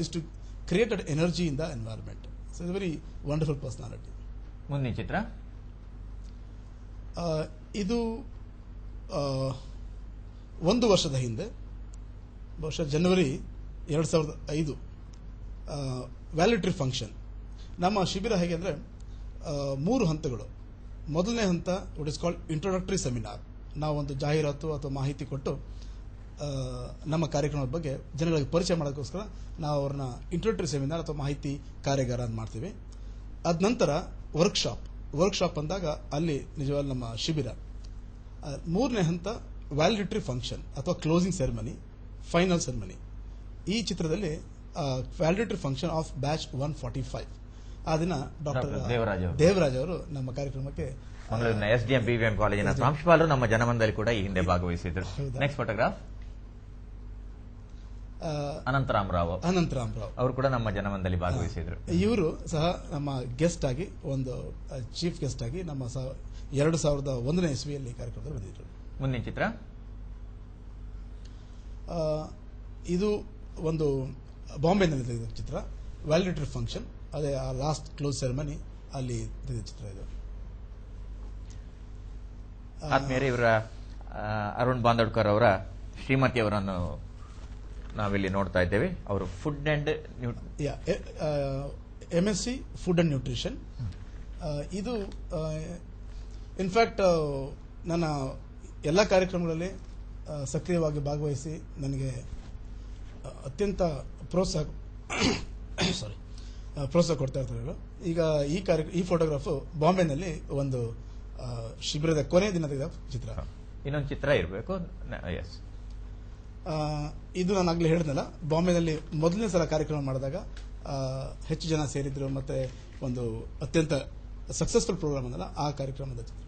is to create an energy in the environment. So it's a very wonderful personality. ಮುಂದಿನ ಚಿತ್ರ ಇದು ಒಂದು ವರ್ಷದ ಹಿಂದೆ ಬಹುಶಃ ಜನವರಿ 2005 ವ್ಯಾಲಿಟರಿ ಫಂಕ್ಷನ್. ನಮ್ಮ ಶಿಬಿರ ಹೇಗೆ ಅಂದರೆ 3 ಹಂತಗಳು. ಮೊದಲನೇ ಹಂತ what is called introductory seminar. ನಾವೊಂದು ಜಾಹೀರಾತು ಅಥವಾ ಮಾಹಿತಿ ಕೊಟ್ಟು ನಮ್ಮ ಕಾರ್ಯಕ್ರಮದ ಬಗ್ಗೆ ಜನಗಳಿಗೆ ಪರಿಚಯ ಮಾಡೋದಕ್ಕೋಸ್ಕರ ನಾವು ಅವ್ರನ್ನ ಇಂಟ್ರೊಡಕ್ಟರಿ ಸೆಮಿನಾರ್ ಅಥವಾ ಮಾಹಿತಿ ಕಾರ್ಯಾಗಾರ ಅಂತ ಮಾಡ್ತೀವಿ. ಅದ ನಂತರ ವರ್ಕ್ಶಾಪ್ ಅಂದಾಗ ಅಲ್ಲಿ ನಿಜವಾಗ್ಲೂ ನಮ್ಮ ಶಿಬಿರ. 3ನೇ ಹಂತ ವ್ಯಾಲಿಡಿಟರಿ ಫಂಕ್ಷನ್ ಅಥವಾ ಕ್ಲೋಸಿಂಗ್ ಸೆರೆಮನಿ, ಫೈನಲ್ ಸೆರೆಮನಿ. ಈ ಚಿತ್ರದಲ್ಲಿ ವ್ಯಾಲಿಡಿಟರಿ ಫಂಕ್ಷನ್ ಆಫ್ ಬ್ಯಾಚ್ 145 ಆ ದಿನ ಡಾಕ್ಟರ್ ದೇವರಾಜ್ ಅವರು ನಮ್ಮ ಕಾರ್ಯಕ್ರಮಕ್ಕೆ ಮಂಗಳೂರಿನ SDM BVM ಕಾಲೇಜಿನ ಪ್ರಾಂಶುಪಾಲರು ನಮ್ಮ ಜನಮನದಲ್ಲಿ ಕೂಡ ಈ ಹಿಂದೆ ಭಾಗವಹಿಸಿದ್ರು. ನೆಕ್ಸ್ಟ್ ಫೋಟೋಗ್ರಾಫ್ ಅನಂತರಾಮ್ ರಾವ್ ಅವರು ಕೂಡ ನಮ್ಮ ಜನಮನದಲ್ಲಿ ಭಾಗವಹಿಸಿದ್ರು. ಇವರು ಸಹ ನಮ್ಮ ಗೆಸ್ಟ್ ಆಗಿ, ಒಂದು ಚೀಫ್ ಗೆಸ್ಟ್ ಆಗಿ ನಮ್ಮ 2001ನೇ ಇಸ್ವಿಯಲ್ಲಿ ಕಾರ್ಯಕ್ರಮದಲ್ಲಿ ಬಂದಿದ್ರು. ಮುಂದಿನ ಚಿತ್ರ ಇದು ಒಂದು ಬಾಂಬೆನಲ್ಲಿ ತೆಗೆದ ಚಿತ್ರ. ವ್ಯಾಲಿಡಿಟರಿ ಫಂಕ್ಷನ್, ಅದೇ ಲಾಸ್ಟ್ ಕ್ಲೋಸ್ ಸೆರೆಮನಿ ಅಲ್ಲಿ ತೆಗೆದ ಚಿತ್ರ ಇದು. ಆದ್ಮೇಲೆ ಇವರ ಅರುಣ್ ಬಾಂದೋಡ್ಕರ್ ಅವರ ಶ್ರೀಮತಿ ಅವರನ್ನು ನಾವಿಲ್ಲಿ ನೋಡ್ತಾ ಇದ್ದೇವೆ. ಅವರು food and MSc food and nutrition. ಇದು ಇನ್ಫ್ಯಾಕ್ಟ್ ನನ್ನ ಎಲ್ಲ ಕಾರ್ಯಕ್ರಮಗಳಲ್ಲಿ ಸಕ್ರಿಯವಾಗಿ ಭಾಗವಹಿಸಿ ನನಗೆ ಅತ್ಯಂತ ಪ್ರೋತ್ಸಾಹ ಕೊಡ್ತಾ ಇರ್ತಾರೆ. ಈಗ ಈ ಫೋಟೋಗ್ರಾಫ್ ಬಾಂಬೆನಲ್ಲಿ ಒಂದು ಶಿಬಿರದ ಕೊನೆಯ ದಿನ ತೆಗೆದ ಚಿತ್ರ. ಇನ್ನೊಂದು ಚಿತ್ರ ಇರಬೇಕು. ಇದು ನಾನು ಆಗ್ಲೇ ಹೇಳಿದ್ನಲ್ಲ, ಬಾಂಬೆನಲ್ಲಿ ಮೊದಲನೇ ಸಲ ಕಾರ್ಯಕ್ರಮ ಮಾಡಿದಾಗ ಹೆಚ್ಚು ಜನ ಸೇರಿದ್ರು, ಮತ್ತೆ ಒಂದು ಅತ್ಯಂತ ಸಕ್ಸಸ್ಫುಲ್ ಪ್ರೋಗ್ರಾಮ್ ಅನ್ನಲ್ಲ ಆ ಕಾರ್ಯಕ್ರಮದ ಚಿತ್ರ.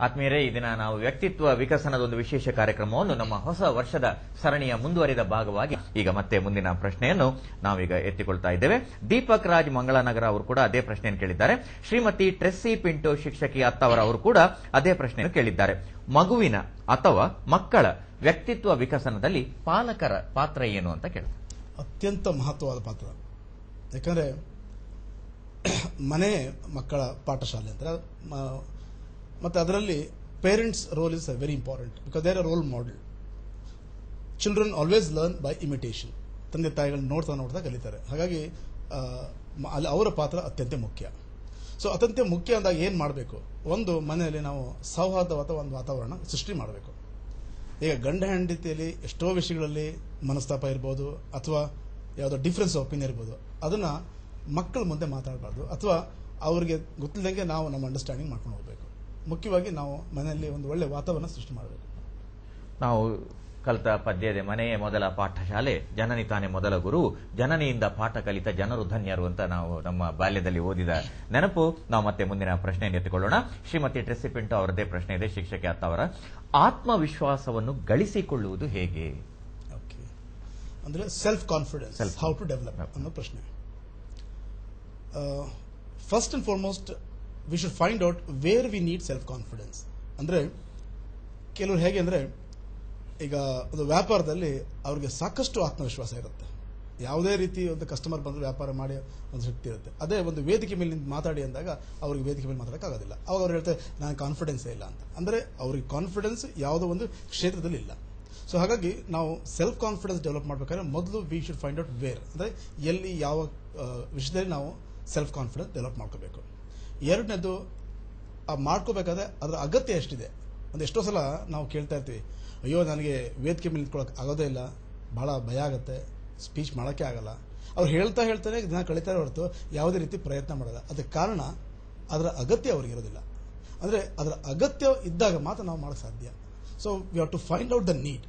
ಆತ್ಮೀಯರೇ, ಈ ದಿನ ನಾವು ವ್ಯಕ್ತಿತ್ವ ವಿಕಸನದ ಒಂದು ವಿಶೇಷ ಕಾರ್ಯಕ್ರಮವನ್ನು ನಮ್ಮ ಹೊಸ ವರ್ಷದ ಸರಣಿಯ ಮುಂದುವರಿದ ಭಾಗವಾಗಿ ಈಗ ಮತ್ತೆ ಮುಂದಿನ ಪ್ರಶ್ನೆಯನ್ನು ನಾವೀಗ ಎತ್ತಿಕೊಳ್ತಾ ಇದ್ದೇವೆ. ದೀಪಕ್ ರಾಜ್ ಮಂಗಳನಗರ ಅವರು ಕೂಡ ಅದೇ ಪ್ರಶ್ನೆಯನ್ನು ಕೇಳಿದ್ದಾರೆ. ಶ್ರೀಮತಿ ಟ್ರೆಸ್ಸಿ ಪಿಂಟೋ ಶಿಕ್ಷಕಿ ಅತ್ತವರ ಅವರು ಕೂಡ ಅದೇ ಪ್ರಶ್ನೆಯನ್ನು ಕೇಳಿದ್ದಾರೆ. ಮಗುವಿನ ಅಥವಾ ಮಕ್ಕಳ ವ್ಯಕ್ತಿತ್ವ ವಿಕಸನದಲ್ಲಿ ಪಾಲಕರ ಪಾತ್ರ ಏನು ಅಂತ ಕೇಳ್ತಾರೆ. ಅತ್ಯಂತ ಮಹತ್ವವಾದ ಪಾತ್ರ. ಯಾಕಂದ್ರೆ ಮನೆ ಮಕ್ಕಳ ಪಾಠಶಾಲೆ ಅಂತ, ಮತ್ತೆ ಅದರಲ್ಲಿ parents role is very important because they are role model. Children always learn by imitation. ತಂದೆ ತಾಯಿಗಳನ್ನ ನೋಡ್ತಾ ಕಲಿತಾರೆ. ಹಾಗಾಗಿ ಅವರ ಪಾತ್ರ ಅತ್ಯಂತ ಮುಖ್ಯ. ಸೊ ಅತ್ಯಂತ ಮುಖ್ಯ ಅಂದಾಗ ಏನು ಮಾಡಬೇಕು? ಒಂದು ಮನೆಯಲ್ಲಿ ನಾವು ಸೌಹಾರ್ದವಾದ ಒಂದು ವಾತಾವರಣ ಸೃಷ್ಟಿ ಮಾಡಬೇಕು. ಈಗ ಗಂಡ ಹೆಂಡತಿಯಲ್ಲಿ ಎಷ್ಟೋ ವಿಷಯಗಳಲ್ಲಿ ಮನಸ್ತಾಪ ಇರ್ಬೋದು, ಅಥವಾ ಯಾವುದೋ ಡಿಫ್ರೆನ್ಸ್ ಒಪಿನಿಯನ್ ಇರ್ಬೋದು. ಅದನ್ನ ಮಕ್ಕಳ ಮುಂದೆ ಮಾತಾಡಬಾರ್ದು, ಅಥವಾ ಅವರಿಗೆ ಗೊತ್ತಿಲ್ಲದಂಗೆ ನಾವು ನಮ್ಮ ಅಂಡರ್ಸ್ಟ್ಯಾಂಡಿಂಗ್ ಮಾಡ್ಕೊಂಡು ಹೋಗಬೇಕು. ಮುಖ್ಯವಾಗಿ ನಾವು ಮನೆಯಲ್ಲಿ ಒಂದು ಒಳ್ಳೆ ವಾತಾವರಣ ಸೃಷ್ಟಿ ಮಾಡಬೇಕು. ನಾವು ಕಲಿತ ಪದ್ಯದ ಮನೆಯೇ ಮೊದಲ ಪಾಠಶಾಲೆ, ಜನನಿ ತಾನೇ ಮೊದಲ ಗುರು, ಜನನಿಯಿಂದ ಪಾಠ ಕಲಿತ ಜನರು ಧನ್ಯರು ಅಂತ ನಾವು ನಮ್ಮ ಬಾಲ್ಯದಲ್ಲಿ ಓದಿದ ನೆನಪು. ನಾವು ಮತ್ತೆ ಮುಂದಿನ ಪ್ರಶ್ನೆಯನ್ನು ಎತ್ತಿಕೊಳ್ಳೋಣ. ಶ್ರೀಮತಿ ಟ್ರೆಸ್ಸಿ ಪಿಂಟೋ ಅವರದೇ ಪ್ರಶ್ನೆ ಇದೆ, ಶಿಕ್ಷಕಿ ಅತ್ತವರ. ಆತ್ಮವಿಶ್ವಾಸವನ್ನು ಗಳಿಸಿಕೊಳ್ಳುವುದು ಹೇಗೆ? ಅಂದ್ರೆ self confidence, how to develop ಅನ್ನೋ ಪ್ರಶ್ನೆ. First and foremost we should find out where we need self confidence. ಅಂದ್ರೆ ಕೆಲವರು ಹೇಗೆ ಅಂದ್ರೆ, ಈಗ ಒಂದು ವ್ಯಾಪಾರದಲ್ಲಿ ಅವ್ರಿಗೆ ಸಾಕಷ್ಟು ಆತ್ಮವಿಶ್ವಾಸ ಇರುತ್ತೆ. ಯಾವುದೇ ರೀತಿ ಒಂದು ಕಸ್ಟಮರ್ ಬಂದ್ರೆ ವ್ಯಾಪಾರ ಮಾಡಿ ಒಂದು ಶಕ್ತಿ ಇರುತ್ತೆ. ಅದೇ ಒಂದು ವೇದಿಕೆ ಮೇಲೆ ನಿಂತು ಮಾತಾಡಿ ಅಂದಾಗ ಅವ್ರಿಗೆ ವೇದಿಕೆ ಮೇಲೆ ಮಾತಾಡೋಕ್ಕಾಗೋದಿಲ್ಲ. ಅವಾಗ ಅವ್ರು ಹೇಳ್ತಾರೆ ನಾನು ಕಾನ್ಫಿಡೆನ್ಸೇ ಇಲ್ಲ ಅಂತ. ಅಂದ್ರೆ ಅವ್ರಿಗೆ ಕಾನ್ಫಿಡೆನ್ಸ್ ಯಾವುದೋ ಒಂದು ಕ್ಷೇತ್ರದಲ್ಲಿ ಇಲ್ಲ. ಸೊ ಹಾಗಾಗಿ ನಾವು ಸೆಲ್ಫ್ ಕಾನ್ಫಿಡೆನ್ಸ್ ಡೆವಲಪ್ ಮಾಡಬೇಕಾದ್ರೆ ಮೊದಲು we should find out where, ಅಂದ್ರೆ ಎಲ್ಲಿ ಯಾವ ವಿಷಯದಲ್ಲಿ ನಾವು ಸೆಲ್ಫ್ ಕಾನ್ಫಿಡೆನ್ಸ್ ಡೆವಲಪ್ ಮಾಡ್ಕೋಬೇಕು. ಎರಡನೇದು, ಮಾಡ್ಕೋಬೇಕಾದ್ರೆ ಅದರ ಅಗತ್ಯ ಎಷ್ಟಿದೆ. ಒಂದು ಎಷ್ಟೋ ಸಲ ನಾವು ಕೇಳ್ತಾ ಇರ್ತೀವಿ, ಅಯ್ಯೋ ನನಗೆ ವೇದಿಕೆ ಮೇಲೆ ನಿಂತ್ಕೊಳ್ಳೋಕೆ ಆಗೋದೇ ಇಲ್ಲ, ಬಹಳ ಭಯ ಆಗುತ್ತೆ, ಸ್ಪೀಚ್ ಮಾಡೋಕ್ಕೆ ಆಗಲ್ಲ. ಅವ್ರು ಹೇಳ್ತಾನೆ ದಿನ ಕಳೀತಾರೆ ಹೊರತು ಯಾವುದೇ ರೀತಿ ಪ್ರಯತ್ನ ಮಾಡಲ್ಲ. ಅದಕ್ಕೆ ಕಾರಣ ಅದರ ಅಗತ್ಯ ಅವ್ರಿಗೆ ಇರೋದಿಲ್ಲ. ಅಂದರೆ ಅದರ ಅಗತ್ಯ ಇದ್ದಾಗ ಮಾತ್ರ ನಾವು ಮಾಡೋಕ್ಕೆ ಸಾಧ್ಯ. So we have to find out the need.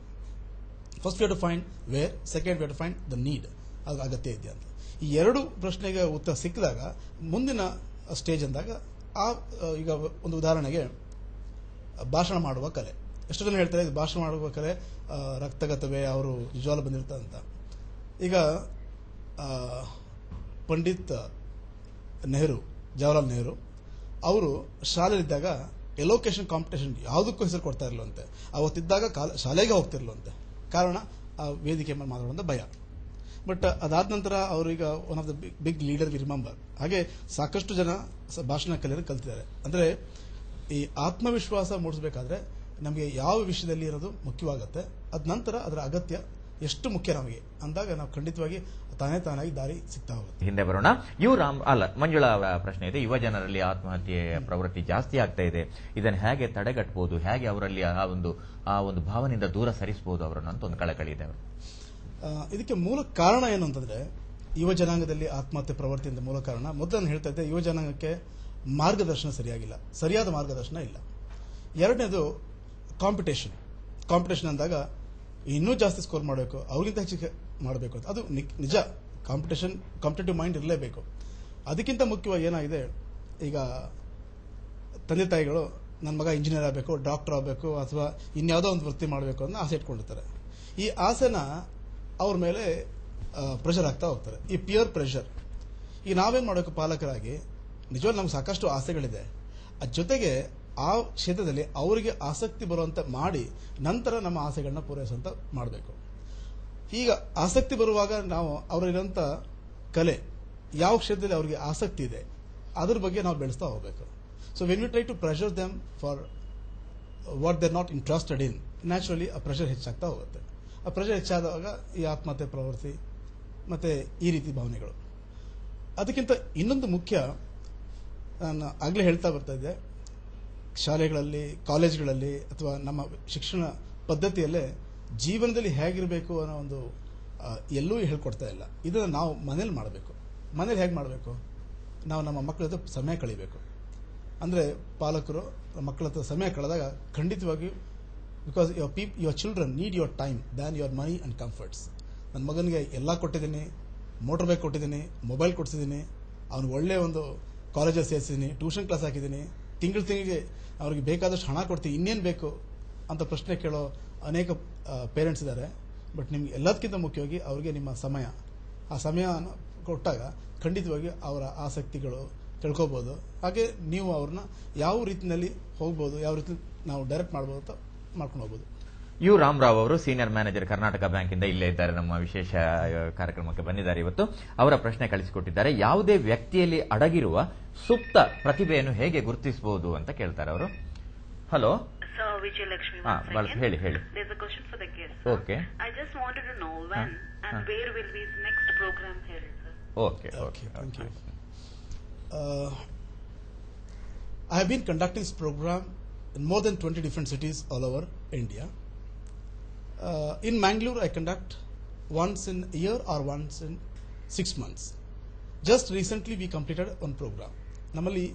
First we have to find where, second we have to find the need. ಅದ್ರ ಅಗತ್ಯ ಇದೆಯಾ ಅಂತ. ಈ ಎರಡು ಪ್ರಶ್ನೆಗೆ ಉತ್ತರ ಸಿಕ್ಕಿದಾಗ ಮುಂದಿನ ಸ್ಟೇಜ್ ಅಂದಾಗ ಈಗ ಒಂದು ಉದಾಹರಣೆಗೆ ಭಾಷಣ ಮಾಡುವ ಕಲೆ. ಎಷ್ಟೋ ಜನ ಹೇಳ್ತಾರೆ ಭಾಷಣ ಮಾಡುವ ಕಲೆ ರಕ್ತಗತವೇ, ಅವರು ನಿಜವಾಗ್ಲೂ ಬಂದಿರ್ತಾರೆ ಅಂತ. ಈಗ ಪಂಡಿತ್ ನೆಹರು, ಜವಾಹರ್ಲಾಲ್ ನೆಹರು ಅವರು ಶಾಲೆಯಲ್ಲಿದ್ದಾಗ ಎಲೋಕೇಶನ್ ಕಾಂಪಿಟೇಷನ್ ಯಾವುದಕ್ಕೂ ಹೆಸರು ಕೊಡ್ತಾ ಇರಲಿಲ್ಲಂತೆ. ಅವತ್ತಿದ್ದಾಗ ಶಾಲೆಗೆ ಹೋಗ್ತಿರ್ಲಂತೆ. ಕಾರಣ ಆ ವೇದಿಕೆ ಮೇಲೆ ಮಾತಾಡುವಂಥ ಭಯ. ಬಟ್ ಅದಾದ ನಂತರ ಅವರೀಗ one of the big leader we remember. ಹಾಗೆ ಸಾಕಷ್ಟು ಜನ ಭಾಷಣ ಕಲ್ತಿದ್ದಾರೆ. ಅಂದ್ರೆ ಈ ಆತ್ಮವಿಶ್ವಾಸ ಮೂಡಿಸಬೇಕಾದ್ರೆ ನಮಗೆ ಯಾವ ವಿಷಯದಲ್ಲಿ ಇರೋದು ಮುಖ್ಯವಾಗುತ್ತೆ, ಅದ ನಂತರ ಅದರ ಅಗತ್ಯ ಎಷ್ಟು ಮುಖ್ಯ ನಮಗೆ ಅಂದಾಗ ನಾವು ಖಂಡಿತವಾಗಿ ತಾನಾಗಿ ದಾರಿ ಸಿಗ್ತಾ ಹೋಗುತ್ತೆ. ಹಿಂದೆ ಬರೋಣ. ಮಂಜುಳಾ ಅವರ ಪ್ರಶ್ನೆ ಇದೆ. ಯುವ ಜನರಲ್ಲಿ ಆತ್ಮಹತ್ಯೆ ಪ್ರವೃತ್ತಿ ಜಾಸ್ತಿ ಆಗ್ತಾ ಇದೆ. ಇದನ್ನು ಹೇಗೆ ತಡೆಗಟ್ಟಬಹುದು, ಹೇಗೆ ಅವರಲ್ಲಿ ಆ ಒಂದು ಭಾವನೆಯಿಂದ ದೂರ ಸರಿಸಬಹುದು ಅವರನ್ನು ಅಂತ ಒಂದು ಕಳಕಳಿ ಇದೆ. ಇದಕ್ಕೆ ಮೂಲ ಕಾರಣ ಏನು ಅಂತಂದ್ರೆ, ಯುವ ಜನಾಂಗದಲ್ಲಿ ಆತ್ಮಹತ್ಯೆ ಪ್ರವೃತ್ತಿಯಿಂದ ಮೂಲ ಕಾರಣ ಮೊದಲು ಹೇಳ್ತಾ ಇದ್ದೆ, ಯುವ ಜನಾಂಗಕ್ಕೆ ಮಾರ್ಗದರ್ಶನ ಸರಿಯಾಗಿಲ್ಲ, ಸರಿಯಾದ ಮಾರ್ಗದರ್ಶನ ಇಲ್ಲ. ಎರಡನೇದು ಕಾಂಪಿಟೇಷನ್ ಅಂದಾಗ ಇನ್ನೂ ಜಾಸ್ತಿ ಸ್ಕೋರ್ ಮಾಡಬೇಕು, ಅವ್ರಿಗಿಂತ ಹೆಚ್ಚಿಗೆ ಮಾಡಬೇಕು ಅಂತ. ಅದು ನಿಜ, ಕಾಂಪಿಟೇಟಿವ್ ಮೈಂಡ್ ಇರಲೇಬೇಕು. ಅದಕ್ಕಿಂತ ಮುಖ್ಯವಾಗಿ ಏನಾಗಿದೆ, ಈಗ ತಂದೆ ತಾಯಿಗಳು ನನ್ನ ಮಗ ಇಂಜಿನಿಯರ್ ಆಗಬೇಕು, ಡಾಕ್ಟರ್ ಆಗಬೇಕು, ಅಥವಾ ಇನ್ಯಾವುದೋ ಒಂದು ವೃತ್ತಿ ಮಾಡಬೇಕು ಅನ್ನೋ ಆಸೆ ಇಟ್ಕೊಂಡಿರ್ತಾರೆ. ಈ ಆಸೆನ ಅವ್ರ ಮೇಲೆ ಪ್ರೆಷರ್ ಆಗ್ತಾ ಹೋಗ್ತಾರೆ, ಈ ಪಿಯರ್ ಪ್ರೆಷರ್. ಈಗ ನಾವೇನ್ ಮಾಡಬೇಕು ಪಾಲಕರಾಗಿ, ನಿಜವಾಗ್ಲೂ ನಮ್ಗೆ ಸಾಕಷ್ಟು ಆಸೆಗಳಿದೆ, ಅದ್ರ ಜೊತೆಗೆ ಆ ಕ್ಷೇತ್ರದಲ್ಲಿ ಅವರಿಗೆ ಆಸಕ್ತಿ ಬರುವಂತೆ ಮಾಡಿ ನಂತರ ನಮ್ಮ ಆಸೆಗಳನ್ನ ಪೂರೈಸುವಂತ ಮಾಡಬೇಕು. ಈಗ ಆಸಕ್ತಿ ಬರುವಾಗ ನಾವು ಅವರಿರೋಂಥ ಕಲೆ, ಯಾವ ಕ್ಷೇತ್ರದಲ್ಲಿ ಅವರಿಗೆ ಆಸಕ್ತಿ ಇದೆ ಅದ್ರ ಬಗ್ಗೆ ನಾವು ಬೆಳೆಸ್ತಾ ಹೋಗಬೇಕು. So when you try to pressure them for what they not interested in, naturally ಆ ಪ್ರೆಷರ್ ಹೆಚ್ಚಾಗ್ತಾ ಹೋಗುತ್ತೆ. ಆ ಪ್ರೆಷರ್ ಹೆಚ್ಚಾದಾಗ ಈ ಆತ್ಮಹತ್ಯೆ ಪ್ರವೃತ್ತಿ ಮತ್ತೆ ಈ ರೀತಿ ಭಾವನೆಗಳು. ಅದಕ್ಕಿಂತ ಇನ್ನೊಂದು ಮುಖ್ಯ, ನಾನು ಆಗಲೇ ಹೇಳ್ತಾ ಬರ್ತಾ ಇದ್ದೆ, ಶಾಲೆಗಳಲ್ಲಿ, ಕಾಲೇಜ್ಗಳಲ್ಲಿ ಅಥವಾ ನಮ್ಮ ಶಿಕ್ಷಣ ಪದ್ಧತಿಯಲ್ಲೇ ಜೀವನದಲ್ಲಿ ಹೇಗಿರಬೇಕು ಅನ್ನೋ ಒಂದು ಎಲ್ಲೂ ಹೇಳ್ಕೊಡ್ತಾ ಇಲ್ಲ. ಇದನ್ನು ನಾವು ಮನೇಲಿ ಮಾಡಬೇಕು. ಮನೇಲಿ ಹೇಗೆ ಮಾಡಬೇಕು, ನಾವು ನಮ್ಮ ಮಕ್ಕಳ ಜೊತೆ ಸಮಯ ಕಳಿಬೇಕು. ಅಂದರೆ ಪಾಲಕರು ಮಕ್ಕಳ ಹತ್ರ ಸಮಯ ಕಳೆದಾಗ ಖಂಡಿತವಾಗಿಯೂ, because your children need your time than your money and comforts. ನನ್ನ ಮಗನಿಗೆ ಎಲ್ಲ ಕೊಟ್ಟಿದ್ದೀನಿ, ಮೋಟರ್ ಬೈಕ್ ಕೊಟ್ಟಿದ್ದೀನಿ, ಮೊಬೈಲ್ ಕೊಡಿಸಿದ್ದೀನಿ, ಅವ್ನಿಗೆ ಒಳ್ಳೆಯ ಒಂದು ಕಾಲೇಜಲ್ಲಿ ಸೇರಿಸಿದ್ದೀನಿ, ಟ್ಯೂಷನ್ ಕ್ಲಾಸ್ ಹಾಕಿದ್ದೀನಿ, ತಿಂಗಳಿಗೆ ಅವ್ರಿಗೆ ಬೇಕಾದಷ್ಟು ಹಣ ಕೊಡ್ತೀವಿ, ಇನ್ನೇನು ಬೇಕು ಅಂತ ಪ್ರಶ್ನೆ ಕೇಳೋ ಅನೇಕ ಪೇರೆಂಟ್ಸ್ ಇದ್ದಾರೆ. ಬಟ್ ನಿಮ್ಗೆ ಎಲ್ಲದಕ್ಕಿಂತ ಮುಖ್ಯವಾಗಿ ಅವರಿಗೆ ನಿಮ್ಮ ಸಮಯ, ಆ ಸಮಯ ಕೊಟ್ಟಾಗ ಖಂಡಿತವಾಗಿ ಅವರ ಆಸಕ್ತಿಗಳು ತಿಳ್ಕೋಬಹುದು. ಹಾಗೆ ನೀವು ಅವ್ರನ್ನ ಯಾವ ರೀತಿಯಲ್ಲಿ ಹೋಗ್ಬೋದು, ಯಾವ ರೀತಿ ನಾವು ಡೈರೆಕ್ಟ್ ಮಾಡ್ಬೋದು ಅಂತ ಮಾಡ್ಕೊಂಡು ಹೋಗ್ಬೋದು. ಯು ರಾಮರಾವ್ ಅವರು ಸೀನಿಯರ್ ಮ್ಯಾನೇಜರ್ ಕರ್ನಾಟಕ ಬ್ಯಾಂಕಿಂದ ಇಲ್ಲೇ ಇದ್ದಾರೆ, ನಮ್ಮ ವಿಶೇಷ ಕಾರ್ಯಕ್ರಮಕ್ಕೆ ಬಂದಿದ್ದಾರೆ ಇವತ್ತು. ಅವರ ಪ್ರಶ್ನೆ ಕಳಿಸಿಕೊಟ್ಟಿದ್ದಾರೆ. ಯಾವುದೇ ವ್ಯಕ್ತಿಯಲ್ಲಿ ಅಡಗಿರುವ ಸುಪ್ತ ಪ್ರತಿಭೆಯನ್ನು ಹೇಗೆ ಗುರುತಿಸಬಹುದು ಅಂತ ಕೇಳ್ತಾರೆ ಅವರು. ಹಲೋ Sir, Vijayalakshmi, ಹೇಳಿ. There's a question for the guest. Okay. I just wanted to know when and where will be his next program held, sir? Okay. Thank you. I have been conducting this program in more than 20 different cities all over India. In Mangalore, I conduct once in a year or once in 6 months. Just recently, we completed one program. ನಮ್ಮಲ್ಲಿ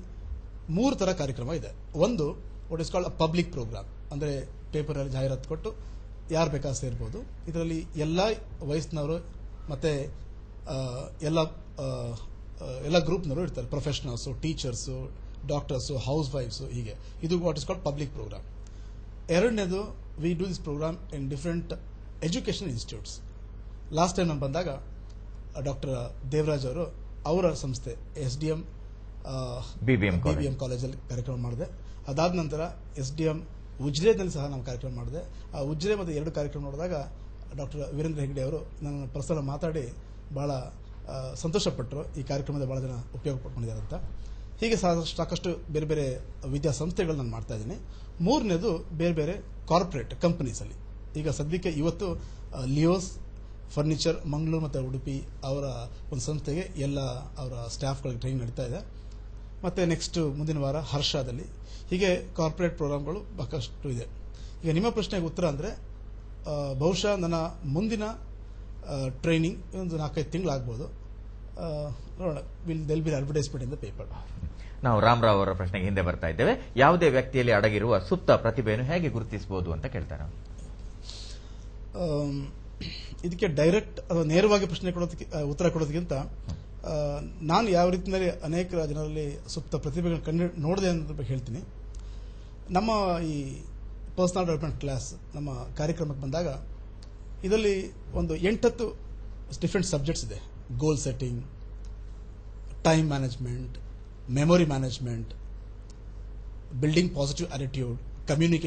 3 ತರ ಕಾರ್ಯಕ್ರಮ ಇದೆ. ಒಂದು what is called a public program, ಅಂದರೆ ಪೇಪರಲ್ಲಿ ಜಾಹೀರಾತು ಕೊಟ್ಟು ಯಾರು ಬೇಕಾದ್ರೂ ಸೇರ್ಬೋದು. ಇದರಲ್ಲಿ ಎಲ್ಲ ವಯಸ್ಸಿನವರು ಮತ್ತೆ ಎಲ್ಲ ಗ್ರೂಪ್ನವರು ಇರ್ತಾರೆ, ಪ್ರೊಫೆಷನಲ್ಸು, ಟೀಚರ್ಸು, ಡಾಕ್ಟರ್ಸು, ಹೌಸ್ ವೈಫ್ಸು, ಹೀಗೆ. ಇದು what is called public program. ಎರಡನೇದು, we do this program in different education institutes. Last time ನಾನು ಬಂದಾಗ ಡಾಕ್ಟರ್ ದೇವರಾಜ್ ಅವರು ಅವರ ಸಂಸ್ಥೆ SDM BBM ಕಾಲೇಜಲ್ಲಿ ಕಾರ್ಯಕ್ರಮ ಮಾಡಿದೆ. ಅದಾದ ನಂತರ SDM ಉಜ್ರೆದಲ್ಲಿ ಸಹ ನಾವು ಕಾರ್ಯಕ್ರಮ ಮಾಡಿದೆ. ಆ ಉಜ್ರೆ ಮತ್ತು 2 ಕಾರ್ಯಕ್ರಮ ನೋಡಿದಾಗ ಡಾಕ್ಟರ್ ವೀರೇಂದ್ರ ಹೆಗ್ಡೆ ಅವರು ನನ್ನ ಪರ್ಸನಲ್ ಮಾತಾಡಿ ಬಹಳ ಸಂತೋಷಪಟ್ಟರು, ಈ ಕಾರ್ಯಕ್ರಮದ ಬಹಳ ಜನ ಉಪಯೋಗ ಪಡ್ಕೊಂಡಿದ್ದಾರೆ ಅಂತ. ಹೀಗೆ ಸಾಕಷ್ಟು ಬೇರೆ ಬೇರೆ ವಿದ್ಯಾಸಂಸ್ಥೆಗಳು ನಾನು ಮಾಡ್ತಾ ಇದ್ದೀನಿ. ಮೂರನೇದು ಬೇರೆ ಬೇರೆ ಕಾರ್ಪೊರೇಟ್ ಕಂಪನೀಸ್ ಅಲ್ಲಿ. ಈಗ ಸದ್ಯಕ್ಕೆ ಇವತ್ತು ಲಿಯೋಸ್ ಫರ್ನಿಚರ್ ಮಂಗಳೂರು ಮತ್ತು ಉಡುಪಿ ಅವರ ಒಂದು ಸಂಸ್ಥೆಗೆ ಎಲ್ಲ ಅವರ ಸ್ಟಾಫ್ಗಳಿಗೆ ಟ್ರೈನಿಂಗ್ ನಡೀತಾ ಇದೆ. ಮತ್ತೆ ನೆಕ್ಸ್ಟ್ ಮುಂದಿನ ವಾರ ಹರ್ಷದಲ್ಲಿ. ಹೀಗೆ ಕಾರ್ಪೊರೇಟ್ ಪ್ರೋಗ್ರಾಮ್ಗಳು ಸಾಕಷ್ಟು ಇದೆ. ಈಗ ನಿಮ್ಮ ಪ್ರಶ್ನೆಗೆ ಉತ್ತರ ಅಂದರೆ, ಬಹುಶಃ ನನ್ನ ಮುಂದಿನ ಟ್ರೈನಿಂಗ್ ಒಂದು 4-5 ತಿಂಗಳಾಗ್ಬೋದು. ನೋಡೋಣ, there'll be advertisement in the paper. ನಾವು ರಾಮರಾವ್ ಅವರ ಪ್ರಶ್ನೆಗೆ ಹಿಂದೆ ಬರ್ತಾ ಇದ್ದೇವೆ. ಯಾವುದೇ ವ್ಯಕ್ತಿಯಲ್ಲಿ ಅಡಗಿರುವ ಸುಪ್ತ ಪ್ರತಿಭೆಯನ್ನು ಹೇಗೆ ಗುರುತಿಸಬಹುದು ಅಂತ ಕೇಳ್ತಾರೆ. ಇದಕ್ಕೆ ಡೈರೆಕ್ಟ್ ಅಥವಾ ನೇರವಾಗಿ ಪ್ರಶ್ನೆ ಉತ್ತರ ಕೊಡೋದಕ್ಕಿಂತ ನಾನು ಯಾವ ರೀತಿಯಲ್ಲಿ ಅನೇಕ ಜನರಲ್ಲಿ ಸುಪ್ತ ಪ್ರತಿಭೆಗಳನ್ನು ನೋಡಿದೆ ಅಂತ ಹೇಳ್ತೀನಿ. ನಮ್ಮ ಈ ಪರ್ಸನಲ್ ಡೆವಲಪ್ಮೆಂಟ್ ಕ್ಲಾಸ್, ನಮ್ಮ ಕಾರ್ಯಕ್ರಮಕ್ಕೆ ಬಂದಾಗ ಇದರಲ್ಲಿ ಒಂದು 8-10 ಡಿಫರೆಂಟ್ ಸಬ್ಜೆಕ್ಟ್ಸ್ ಇದೆ. Goal setting, time management, memory management, building positive attitude, communication